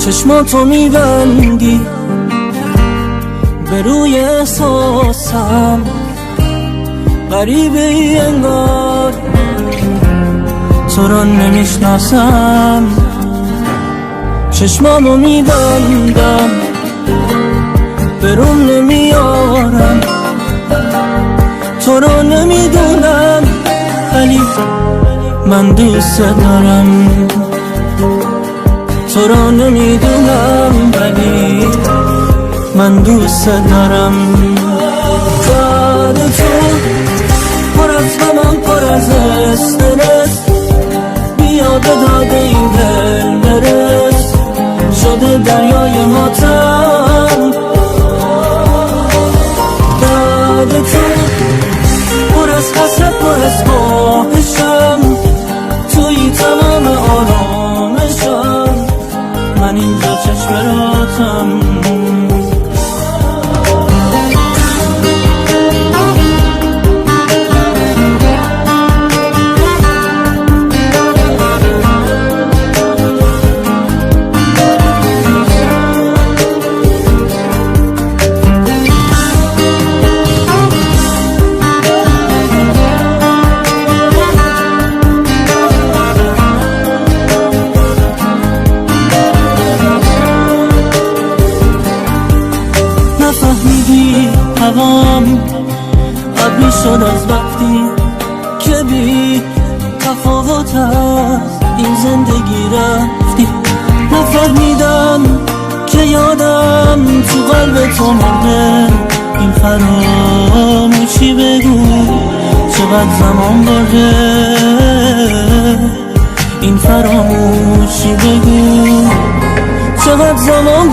چشماتو میبندی به روی احساسم، غریبه ای انگار تو رو نمیشناسم. چشمامو میبندم به روم نمیارم، تو رو نمیدونم ولی من دوست دارم. تو رو نمیدونم ولی من دوست دارم. یاد تو پر از غمم، پر از استرس، بیا به داد این دل برس، شده دریای ماتم. یاد تو پر از حسد، پر از خواهشم، توی تمام آرامشم، من اینجا چشم راتم. نفهمیدی هوام ابری شد از وقتی که بی تفاوت از این زندگی رفتی. نفهمیدم که یادم تو قلب تو مرده، این فراموشی بگو چقدر زمان برده. این فراموشی بگو چقدر زمان